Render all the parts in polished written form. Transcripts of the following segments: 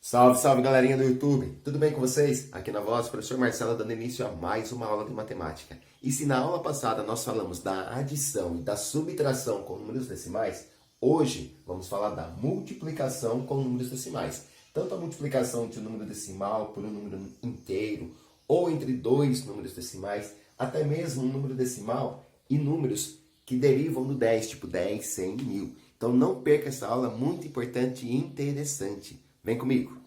Salve, salve galerinha do YouTube! Tudo bem com vocês? Aqui na voz, professor Marcelo dando início a mais uma aula de matemática. E se na aula passada nós falamos da adição e da subtração com números decimais, hoje vamos falar da multiplicação com números decimais. Tanto a multiplicação de um número decimal por um número inteiro, ou entre dois números decimais, até mesmo um número decimal e números que derivam do 10, tipo 10, 100, 1000. Então não perca essa aula muito importante e interessante. Vem comigo!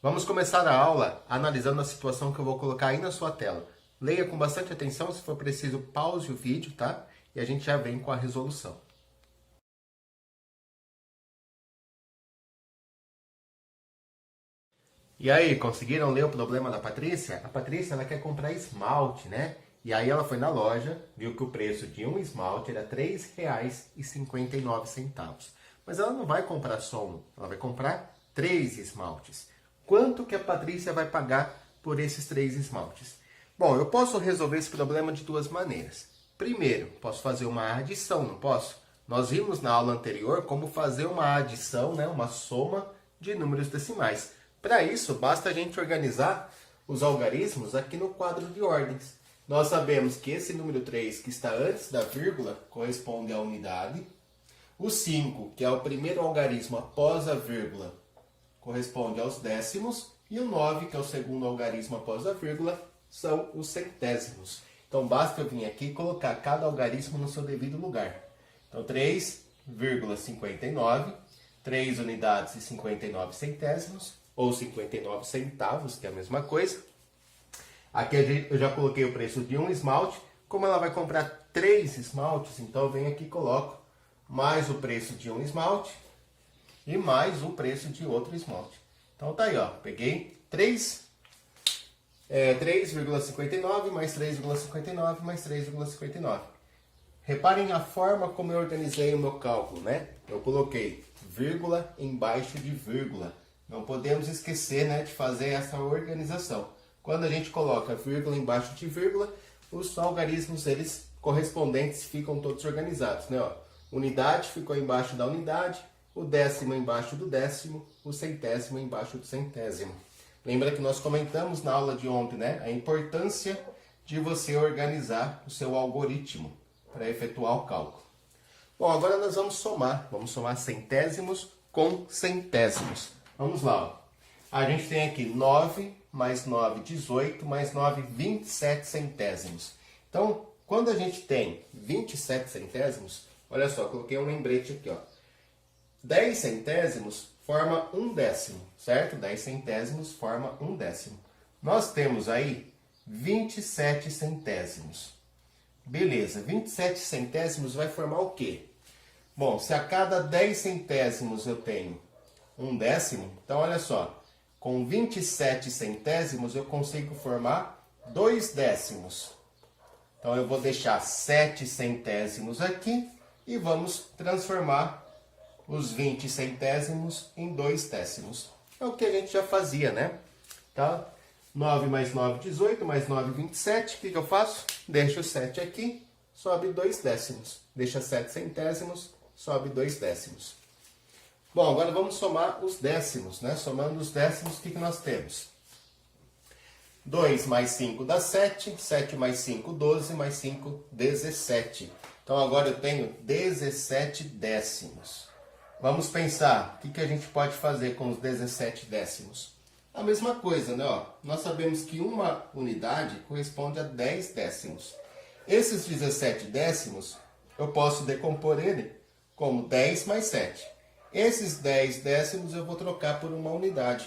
Vamos começar a aula analisando a situação que eu vou colocar aí na sua tela. Leia com bastante atenção, se for preciso pause o vídeo, tá? E a gente já vem com a resolução. E aí, conseguiram ler o problema da Patrícia? A Patrícia, ela quer comprar esmalte, né? E aí ela foi na loja, viu que o preço de um esmalte era R$ 3,59. Mas ela não vai comprar só um, ela vai comprar 3 esmaltes. Quanto que a Patrícia vai pagar por esses 3 esmaltes? Bom, eu posso resolver esse problema de duas maneiras. Primeiro, posso fazer uma adição, não posso? Nós vimos na aula anterior como fazer uma adição, né, uma soma de números decimais. Para isso, basta a gente organizar os algarismos aqui no quadro de ordens. Nós sabemos que esse número 3, que está antes da vírgula, corresponde à unidade. O 5, que é o primeiro algarismo após a vírgula, corresponde aos décimos. E o 9, que é o segundo algarismo após a vírgula, são os centésimos. Então, basta eu vir aqui e colocar cada algarismo no seu devido lugar. Então, 3,59, 3 unidades e 59 centésimos, ou 59 centavos, que é a mesma coisa. Aqui eu já coloquei o preço de um esmalte. Como ela vai comprar 3 esmaltes, então eu venho aqui e coloco mais o preço de um esmalte e mais o preço de outro esmalte. Então tá aí, ó, peguei 3,59 mais 3,59 mais 3,59. Reparem a forma como eu organizei o meu cálculo, né? Eu coloquei vírgula embaixo de vírgula. Não podemos esquecer, né, de fazer essa organização. Quando a gente coloca vírgula embaixo de vírgula, os algarismos eles correspondentes ficam todos organizados, né? Ó, unidade ficou embaixo da unidade, o décimo embaixo do décimo, o centésimo embaixo do centésimo. Lembra que nós comentamos na aula de ontem, né, a importância de você organizar o seu algoritmo para efetuar o cálculo. Bom, agora nós vamos somar centésimos com centésimos. Vamos lá, ó. A gente tem aqui 9 mais 9, 18, mais 9, 27 centésimos. Então, quando a gente tem 27 centésimos, olha só, coloquei um lembrete aqui, ó. 10 centésimos forma um décimo, certo? 10 centésimos forma um décimo. Nós temos aí 27 centésimos. Beleza, 27 centésimos vai formar o quê? Bom, se a cada 10 centésimos eu tenho um décimo, então olha só, com 27 centésimos eu consigo formar 2 décimos. Então eu vou deixar 7 centésimos aqui e vamos transformar os 20 centésimos em 2 décimos. É o que a gente já fazia, né? Tá? 9 mais 9, 18, mais 9, 27. O que eu faço? Deixo o 7 aqui, sobe 2 décimos. Deixa 7 centésimos, sobe 2 décimos. Bom, agora vamos somar os décimos, né? Somando os décimos, o que nós temos? 2 mais 5 dá 7, 7 mais 5, 12, mais 5, 17. Então agora eu tenho 17 décimos. Vamos pensar, o que a gente pode fazer com os 17 décimos? A mesma coisa, né? Ó, nós sabemos que uma unidade corresponde a 10 décimos. Esses 17 décimos, eu posso decompor ele como 10 mais 7. Esses 10 décimos eu vou trocar por uma unidade.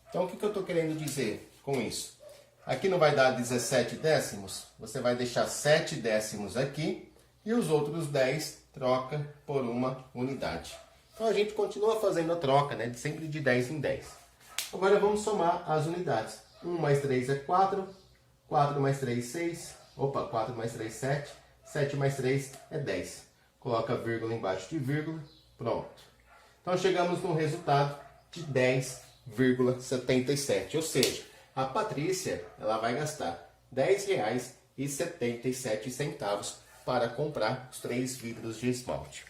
Então, o que eu estou querendo dizer com isso? Aqui não vai dar 17 décimos, você vai deixar 7 décimos aqui e os outros 10 troca por uma unidade. Então, a gente continua fazendo a troca, né, sempre de 10 em 10. Agora vamos somar as unidades. 1 mais 3 é 4, 4 mais 3 6, 4 mais 3 7, 7 mais 3 é 10. Coloca vírgula embaixo de vírgula, pronto. Então chegamos no resultado de 10,77, ou seja, a Patrícia ela vai gastar R$ R$1,77 para comprar os 3 vidros de esmalte.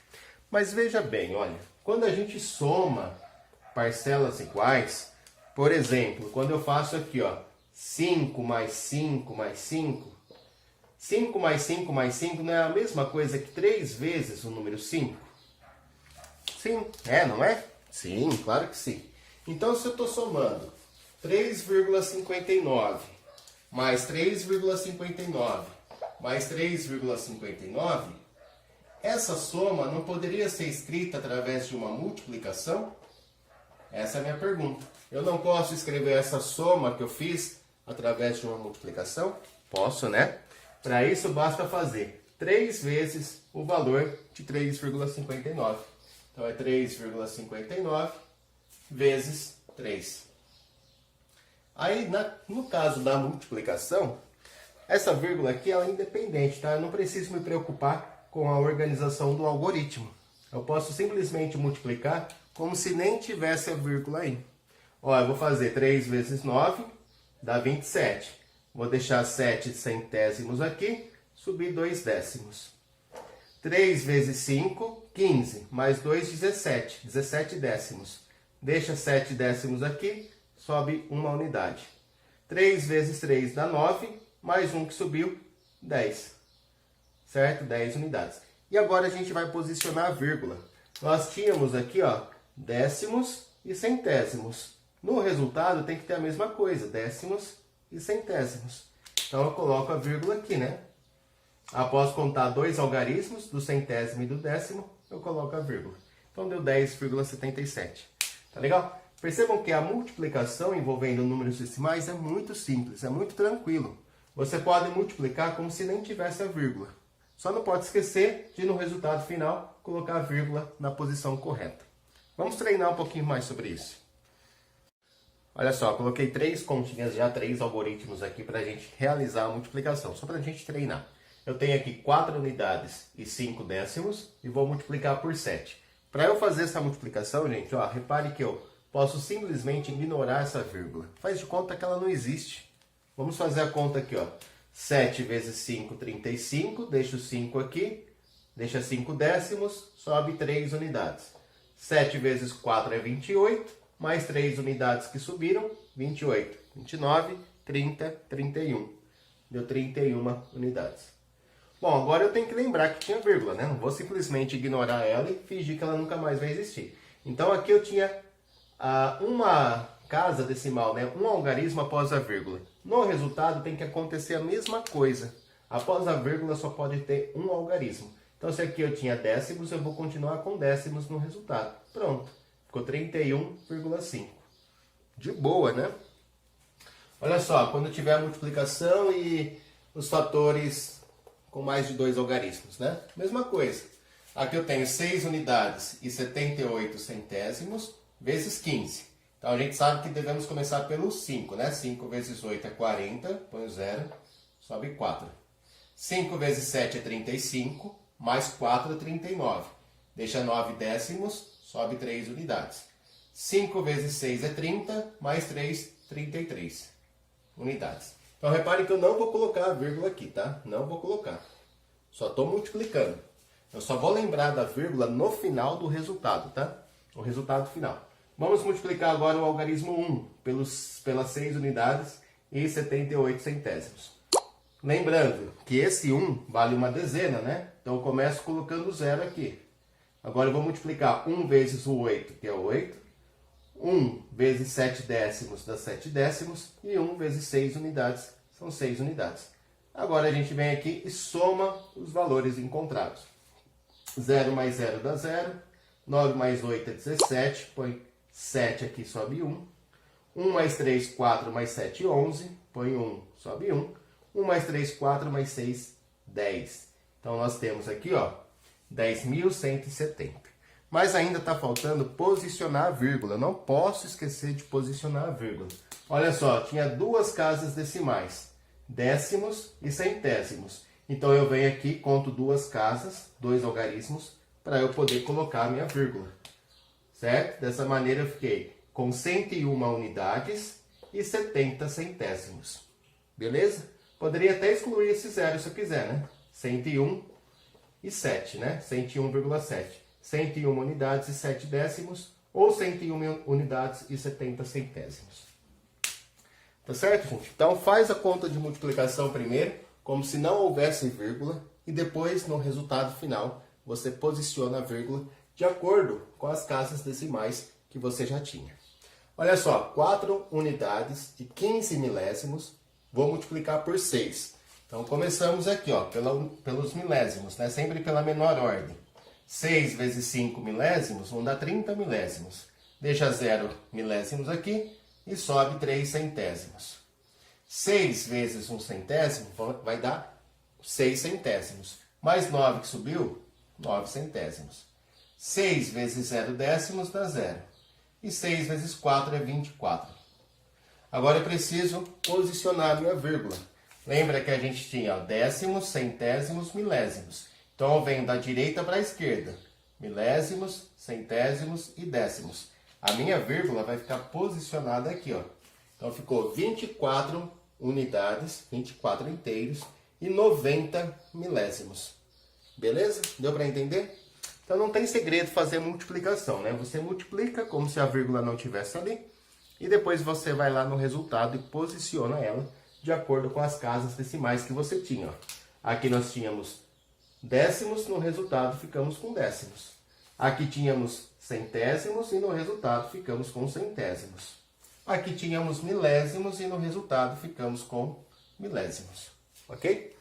Mas veja bem, olha, quando a gente soma parcelas iguais, por exemplo, quando eu faço aqui, ó, 5 mais 5 mais 5, 5 mais 5 mais 5 não é a mesma coisa que 3 vezes o número 5? Sim, não é? Sim, claro que sim. Então, se eu estou somando 3,59 mais 3,59 mais 3,59, essa soma não poderia ser escrita através de uma multiplicação? Essa é a minha pergunta. Eu não posso escrever essa soma que eu fiz através de uma multiplicação? Posso, né? Para isso, basta fazer 3 vezes o valor de 3,59. Então, é 3,59 vezes 3. Aí, no caso da multiplicação, essa vírgula aqui ela é independente, tá? Eu não preciso me preocupar com a organização do algoritmo. Eu posso simplesmente multiplicar como se nem tivesse a vírgula aí. Ó, eu vou fazer 3 vezes 9, dá 27. Vou deixar 7 centésimos aqui, subir 2 décimos. 3 vezes 5, 15, mais 2, 17. 17 décimos. Deixa 7 décimos aqui, sobe uma unidade. 3 vezes 3 dá 9, mais 1 que subiu, 10. Certo? 10 unidades. E agora a gente vai posicionar a vírgula. Nós tínhamos aqui, ó, décimos e centésimos. No resultado tem que ter a mesma coisa, décimos e centésimos. Então eu coloco a vírgula aqui, né? Após contar 2 algarismos, do centésimo e do décimo, eu coloco a vírgula. Então deu 10,77. Tá legal? Percebam que a multiplicação envolvendo números decimais é muito simples, é muito tranquilo. Você pode multiplicar como se nem tivesse a vírgula. Só não pode esquecer de, no resultado final, colocar a vírgula na posição correta. Vamos treinar um pouquinho mais sobre isso. Olha só, coloquei 3 continhas já, 3 algoritmos aqui para a gente realizar a multiplicação, só para a gente treinar. Eu tenho aqui 4 unidades e 5 décimos e vou multiplicar por 7. Para eu fazer essa multiplicação, gente, ó, repare que eu posso simplesmente ignorar essa vírgula. Faz de conta que ela não existe. Vamos fazer a conta aqui, ó. 7 vezes 5, 35. Deixa o 5 aqui. Deixa 5 décimos. Sobe 3 unidades. 7 vezes 4 é 28. Mais 3 unidades que subiram. 28, 29, 30, 31. Deu 31 unidades. Bom, agora eu tenho que lembrar que tinha vírgula, né? Não vou simplesmente ignorar ela e fingir que ela nunca mais vai existir. Então aqui eu tinha uma casa decimal, né? Um algarismo após a vírgula. No resultado tem que acontecer a mesma coisa. Após a vírgula só pode ter um algarismo. Então se aqui eu tinha décimos, eu vou continuar com décimos no resultado. Pronto. Ficou 31,5. De boa, né? Olha só, quando tiver a multiplicação e os fatores com mais de 2 algarismos, né? Mesma coisa. Aqui eu tenho 6 unidades e 78 centésimos vezes 15. Então a gente sabe que devemos começar pelo 5, né? 5 vezes 8 é 40, põe o 0, sobe 4. 5 vezes 7 é 35, mais 4 é 39. Deixa 9 décimos, sobe 3 unidades. 5 vezes 6 é 30, mais 3, 33 unidades. Então repare que eu não vou colocar a vírgula aqui, tá? Não vou colocar. Só estou multiplicando. Eu só vou lembrar da vírgula no final do resultado, tá? O resultado final. Vamos multiplicar agora o algarismo 1 pelas 6 unidades e 78 centésimos. Lembrando que esse 1 vale uma dezena, né? Então eu começo colocando 0 aqui. Agora eu vou multiplicar 1 vezes o 8, que é 8. 1 vezes 7 décimos dá 7 décimos. E 1 vezes 6 unidades são 6 unidades. Agora a gente vem aqui e soma os valores encontrados. 0 mais 0 dá 0. 9 mais 8 é 17. Põe 7 aqui, sobe 1. 1 mais 3, 4 mais 7, 11. Põe 1, sobe 1. 1 mais 3, 4 mais 6, 10. Então nós temos aqui, ó, 10.170. Mas ainda está faltando posicionar a vírgula. Não posso esquecer de posicionar a vírgula. Olha só, tinha 2 casas decimais, décimos e centésimos. Então eu venho aqui, conto 2 casas, 2 algarismos, para eu poder colocar a minha vírgula. Certo? Dessa maneira eu fiquei com 101 unidades e 70 centésimos. Beleza? Poderia até excluir esse zero se eu quiser, né? 101,7, né? 101,7. 101 unidades e 7 décimos, ou 101 unidades e 70 centésimos. Tá certo, gente? Então faz a conta de multiplicação primeiro, como se não houvesse vírgula, e depois, no resultado final, você posiciona a vírgula de acordo com as casas decimais que você já tinha. Olha só, 4 unidades e 15 milésimos, vou multiplicar por 6. Então começamos aqui, ó, pelos milésimos, né? Sempre pela menor ordem. 6 vezes 5 milésimos vão dar 30 milésimos. Deixa 0 milésimos aqui e sobe 3 centésimos. 6 vezes 1 centésimo vai dar 6 centésimos. Mais 9 que subiu, 9 centésimos. 6 vezes 0 décimos dá 0. E 6 vezes 4 é 24. Agora eu preciso posicionar a minha vírgula. Lembra que a gente tinha décimos, centésimos, milésimos. Então eu venho da direita para a esquerda. Milésimos, centésimos e décimos. A minha vírgula vai ficar posicionada aqui, ó. Então ficou 24 unidades, 24 inteiros e 90 milésimos. Beleza? Deu para entender? Então não tem segredo fazer multiplicação, né? Você multiplica como se a vírgula não tivesse ali e depois você vai lá no resultado e posiciona ela de acordo com as casas decimais que você tinha, ó. Aqui nós tínhamos décimos, no resultado ficamos com décimos. Aqui tínhamos centésimos e no resultado ficamos com centésimos. Aqui tínhamos milésimos e no resultado ficamos com milésimos. Ok?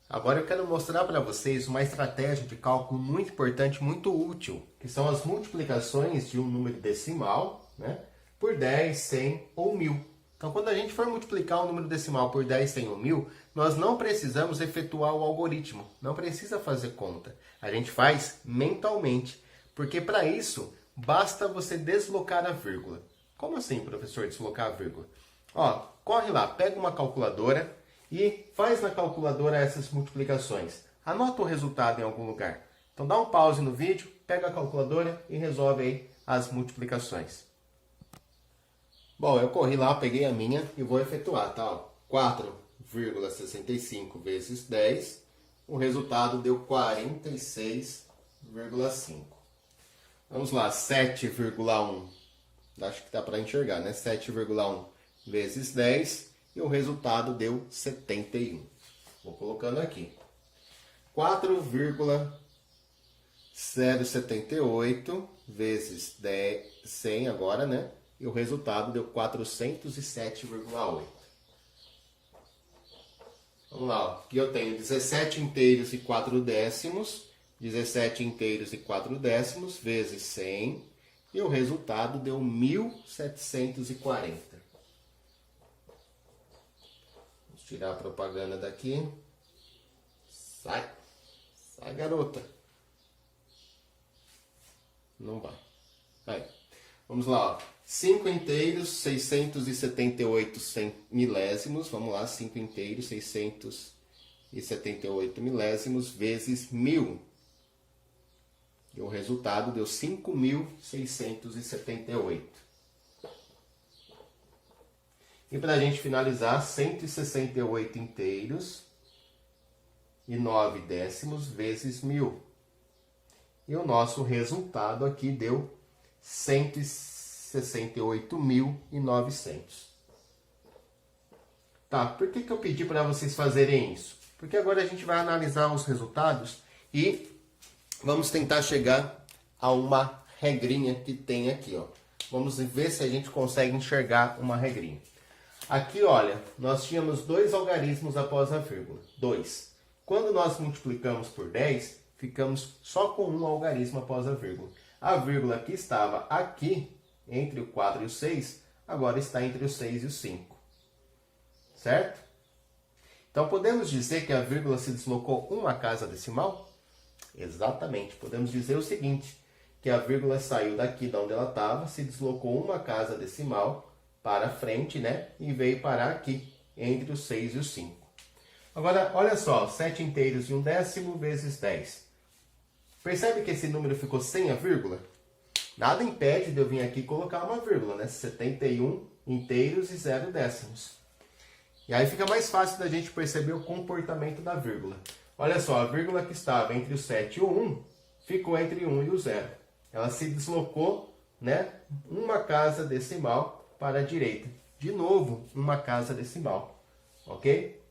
Agora eu quero mostrar para vocês uma estratégia de cálculo muito importante, muito útil, que são as multiplicações de um número decimal, né, por 10, 100 ou 1000. Então, quando a gente for multiplicar um número decimal por 10, 100 ou 1000, nós não precisamos efetuar o algoritmo, não precisa fazer conta. A gente faz mentalmente, porque para isso basta você deslocar a vírgula. Como assim, professor, deslocar a vírgula? Ó, corre lá, pega uma calculadora e faz na calculadora essas multiplicações. Anota o resultado em algum lugar. Então dá um pause no vídeo, pega a calculadora e resolve aí as multiplicações. Bom, eu corri lá, peguei a minha e vou efetuar, tá? 4,65 vezes 10, o resultado deu 46,5. Vamos lá, 7,1, acho que dá para enxergar, né? 7,1 vezes 10 e o resultado deu 71. Vou colocando aqui. 4,078 vezes 10, 100 agora, né? E o resultado deu 407,8. Vamos lá, ó. Aqui eu tenho 17 inteiros e 4 décimos. 17 inteiros e 4 décimos vezes 100. E o resultado deu 1.740. Vamos tirar a propaganda daqui. Sai. Sai, garota. Não vai. Aí. Vamos lá, ó. 5 inteiros, 678 milésimos. Vamos lá, 5 inteiros, 678 milésimos vezes 1000. E o resultado deu 5.678. E para a gente finalizar, 168 inteiros e 9 décimos vezes 1000. E o nosso resultado aqui deu 168.900. Tá, por que eu pedi para vocês fazerem isso? Porque agora a gente vai analisar os resultados e vamos tentar chegar a uma regrinha que tem aqui, ó. Vamos ver se a gente consegue enxergar uma regrinha. Aqui, olha, nós tínhamos 2 algarismos após a vírgula. 2. Quando nós multiplicamos por 10, ficamos só com um algarismo após a vírgula. A vírgula que estava aqui, entre o 4 e o 6, agora está entre o 6 e o 5. Certo? Então, podemos dizer que a vírgula se deslocou uma casa decimal? Exatamente. Podemos dizer o seguinte, que a vírgula saiu daqui de onde ela estava, se deslocou uma casa decimal para frente, né? E veio parar aqui, entre o 6 e o 5. Agora, olha só, 7 inteiros e 1 décimo vezes 10. Percebe que esse número ficou sem a vírgula? Nada impede de eu vir aqui e colocar uma vírgula, né? 71 inteiros e 0 décimos. E aí fica mais fácil da gente perceber o comportamento da vírgula. Olha só, a vírgula que estava entre o 7 e o 1 ficou entre o 1 e o 0. Ela se deslocou, né, uma casa decimal para a direita. De novo, uma casa decimal. Ok?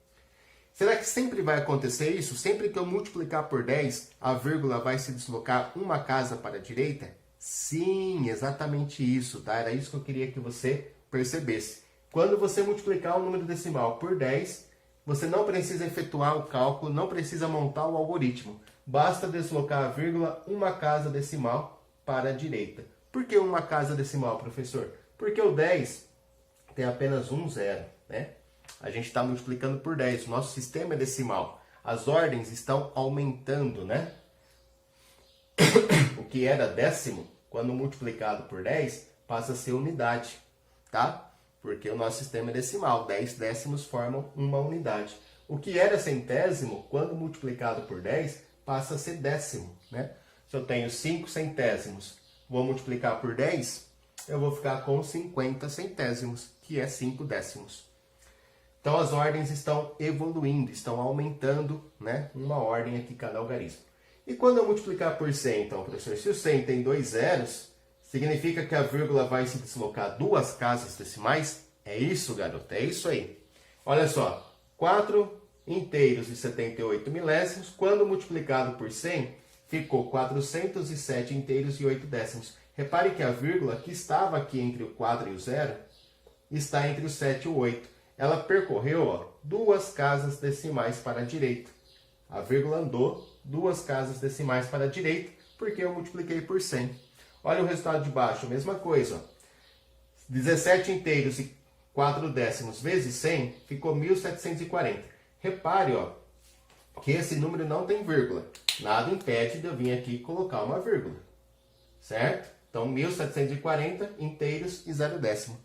Será que sempre vai acontecer isso? Sempre que eu multiplicar por 10, a vírgula vai se deslocar uma casa para a direita? Sim, exatamente isso, tá? Era isso que eu queria que você percebesse. Quando você multiplicar o número decimal por 10, você não precisa efetuar o cálculo, não precisa montar o algoritmo. Basta deslocar a vírgula uma casa decimal para a direita. Por que uma casa decimal, professor? Porque o 10 tem apenas um zero, né? A gente está multiplicando por 10. O nosso sistema é decimal. As ordens estão aumentando, né? O que era décimo, quando multiplicado por 10, passa a ser unidade, tá? Porque o nosso sistema é decimal. 10 décimos formam uma unidade. O que era centésimo, quando multiplicado por 10, passa a ser décimo, né? Se eu tenho 5 centésimos, vou multiplicar por 10, eu vou ficar com 50 centésimos, que é 5 décimos. Então, as ordens estão evoluindo, estão aumentando, né? Uma ordem aqui cada algarismo. E quando eu multiplicar por 100, então, professor, se o 100 tem dois zeros, significa que a vírgula vai se deslocar duas casas decimais? É isso, garoto, é isso aí. Olha só, 4 inteiros e 78 milésimos, quando multiplicado por 100, ficou 407 inteiros e 8 décimos. Repare que a vírgula que estava aqui entre o 4 e o 0, está entre o 7 e o 8. Ela percorreu, ó, duas casas decimais para a direita. A vírgula andou duas casas decimais para a direita, porque eu multipliquei por 100. Olha o resultado de baixo, a mesma coisa. Ó. 17 inteiros e 4 décimos vezes 100, ficou 1.740. Repare, ó, que esse número não tem vírgula. Nada impede de eu vir aqui e colocar uma vírgula. Certo? Então, 1.740 inteiros e 0 décimo.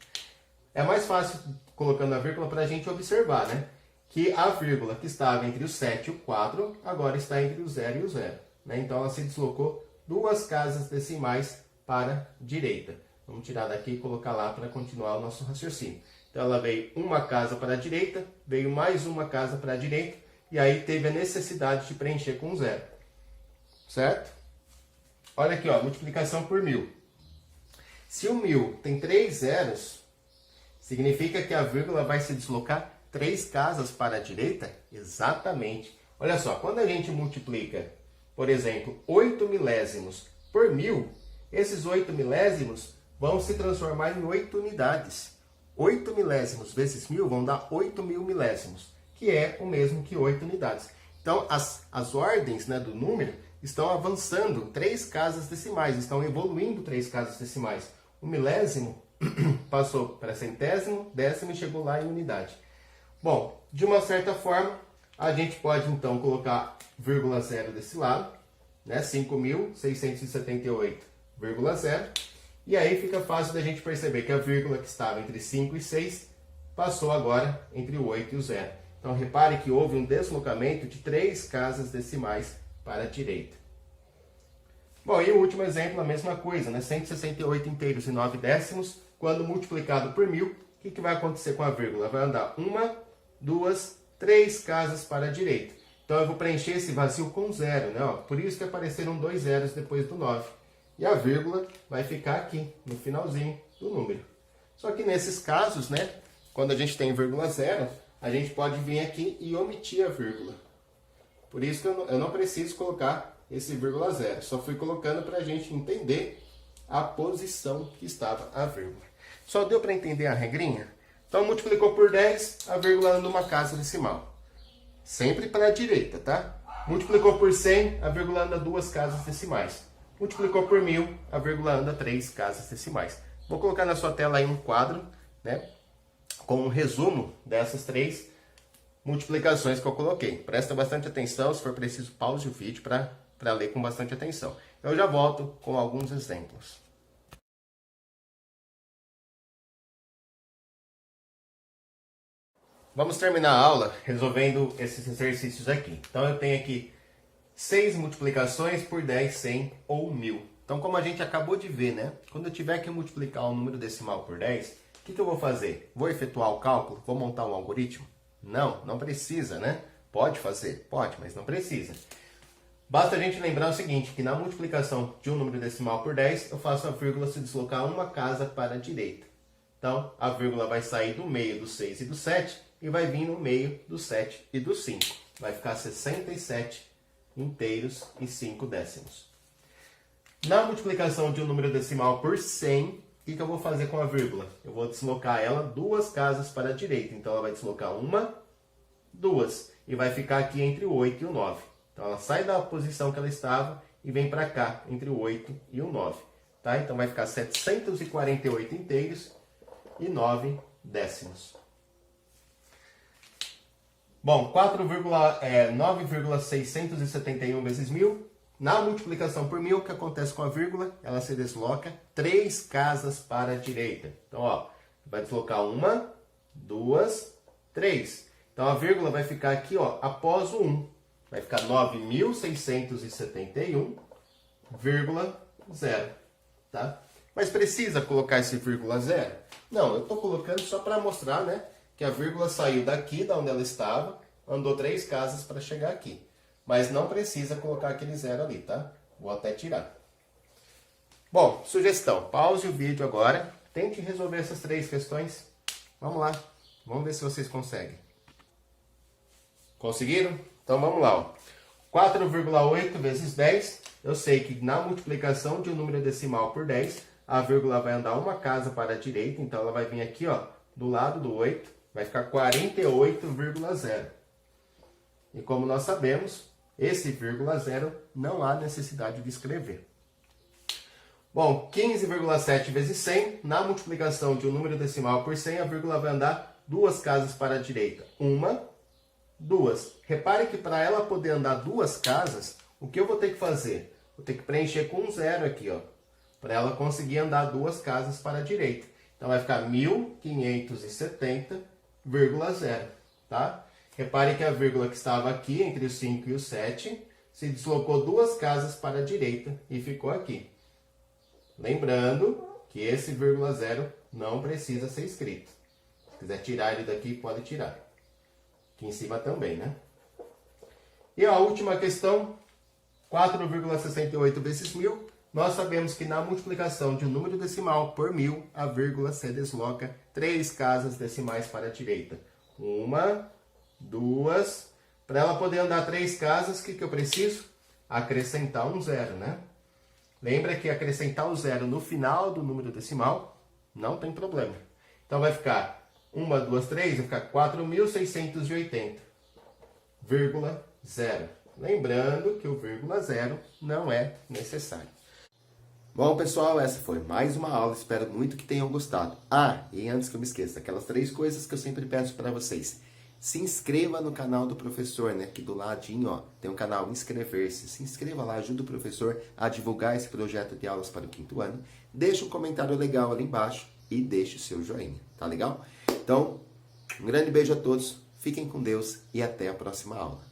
É mais fácil colocando a vírgula para a gente observar, né? Que a vírgula que estava entre o 7 e o 4, agora está entre o 0 e o 0. Né? Então, ela se deslocou duas casas decimais para a direita. Vamos tirar daqui e colocar lá para continuar o nosso raciocínio. Então, ela veio uma casa para a direita, veio mais uma casa para a direita, e aí teve a necessidade de preencher com 0. Certo? Olha aqui, ó, multiplicação por 1.000. Se o 1.000 tem 3 zeros, significa que a vírgula vai se deslocar 3 casas para a direita? Exatamente. Olha só, quando a gente multiplica, por exemplo, 8 milésimos por 1.000, esses 8 milésimos vão se transformar em 8 unidades. 8 milésimos vezes 1.000 vão dar 8.000 milésimos, que é o mesmo que 8 unidades. Então, as ordens, né, do número estão avançando 3 casas decimais, estão evoluindo 3 casas decimais. O milésimo passou para centésimo, décimo e chegou lá em unidade. Bom, de uma certa forma, a gente pode então colocar vírgula zero desse lado, né? 5.678,0. E aí fica fácil da gente perceber que a vírgula que estava entre 5 e 6 passou agora entre o 8 e o 0. Então repare que houve um deslocamento de 3 casas decimais para a direita. Bom, e o último exemplo, a mesma coisa, né? 168 inteiros e 9 décimos, quando multiplicado por 1.000, o que vai acontecer com a vírgula? Vai andar 1, 2, 3 casas para a direita. Então eu vou preencher esse vazio com 0, né? Ó, por isso que apareceram 2 zeros depois do 9. E a vírgula vai ficar aqui, no finalzinho do número. Só que nesses casos, né? Quando a gente tem vírgula zero, a gente pode vir aqui e omitir a vírgula. Por isso que eu não preciso colocar esse vírgula zero. Só fui colocando para a gente entender a posição que estava a vírgula. Só deu para entender a regrinha? Então, multiplicou por 10, a vírgula anda uma casa decimal. Sempre para a direita, tá? Multiplicou por 100, a vírgula anda duas casas decimais. Multiplicou por 1.000, a vírgula anda 3 casas decimais. Vou colocar na sua tela aí um quadro, né? Com um resumo dessas 3 multiplicações que eu coloquei. Presta bastante atenção, se for preciso, pause o vídeo para ler com bastante atenção. Eu já volto com alguns exemplos. Vamos terminar a aula resolvendo esses exercícios aqui. Então eu tenho aqui 6 multiplicações por 10, 100 ou 1.000. Então como a gente acabou de ver, né? Quando eu tiver que multiplicar um número decimal por 10, o que eu vou fazer? Vou efetuar o cálculo? Vou montar um algoritmo? Não, não precisa, né? Pode fazer? Pode, mas não precisa. Basta a gente lembrar o seguinte, que na multiplicação de um número decimal por 10, eu faço a vírgula se deslocar uma casa para a direita. Então, a vírgula vai sair do meio do 6 e do 7 e vai vir no meio do 7 e do 5. Vai ficar 67 inteiros e 5 décimos. Na multiplicação de um número decimal por 100, o que eu vou fazer com a vírgula? Eu vou deslocar ela duas casas para a direita. Então, ela vai deslocar uma, duas. E vai ficar aqui entre o 8 e o 9. Então, ela sai da posição que ela estava e vem para cá, entre o 8 e o 9. Tá? Então, vai ficar 748 inteiros e 9 décimos. Bom, 9,671 vezes 1000. Na multiplicação por 1000, o que acontece com a vírgula? Ela se desloca 3 casas para a direita. Então, ó, vai deslocar uma, duas, 3. Então, a vírgula vai ficar aqui, ó, após o 1. Vai ficar 9.671,0, tá? Mas precisa colocar esse vírgula zero? Não, eu estou colocando só para mostrar, né, que a vírgula saiu daqui, da onde ela estava, andou 3 casas para chegar aqui. Mas não precisa colocar aquele zero ali, tá? Vou até tirar. Bom, sugestão. Pause o vídeo agora. Tente resolver essas 3 questões. Vamos lá. Vamos ver se vocês conseguem. Conseguiram? Então vamos lá. Ó. 4,8 vezes 10. Eu sei que na multiplicação de um número decimal por 10, a vírgula vai andar uma casa para a direita. Então ela vai vir aqui, ó, do lado do 8. Vai ficar 48,0. E como nós sabemos, esse vírgula zero não há necessidade de escrever. Bom, 15,7 vezes 100, na multiplicação de um número decimal por 100, a vírgula vai andar 2 casas para a direita. Uma, duas. Repare que para ela poder andar 2 casas, o que eu vou ter que fazer? Vou ter que preencher com um zero aqui, ó, para ela conseguir andar 2 casas para a direita. Então vai ficar 1570,0, tá? Repare que a vírgula que estava aqui, entre o 5 e o 7, se deslocou 2 casas para a direita e ficou aqui. Lembrando que esse vírgula zero não precisa ser escrito. Se quiser tirar ele daqui, pode tirar. Aqui em cima também, né? E a última questão, 4,68 vezes 1000. Nós sabemos que na multiplicação de um número decimal por 1000, a vírgula se desloca 3 casas decimais para a direita. Uma, duas. Para ela poder andar 3 casas, o que eu preciso? Acrescentar um zero, né? Lembra que acrescentar o zero no final do número decimal não tem problema. Então vai ficar 1, 2, 3, vai ficar 4.680,0. Lembrando que o vírgula zero não é necessário. Bom, pessoal, essa foi mais uma aula. Espero muito que tenham gostado. Ah, e antes que eu me esqueça, aquelas 3 coisas que eu sempre peço para vocês. Se inscreva no canal do professor, né? Aqui do ladinho, ó, tem um canal Inscrever-se. Se inscreva lá, ajuda o professor a divulgar esse projeto de aulas para o 5º ano. Deixa um comentário legal ali embaixo e deixe o seu joinha, tá legal? Então, um grande beijo a todos, fiquem com Deus e até a próxima aula.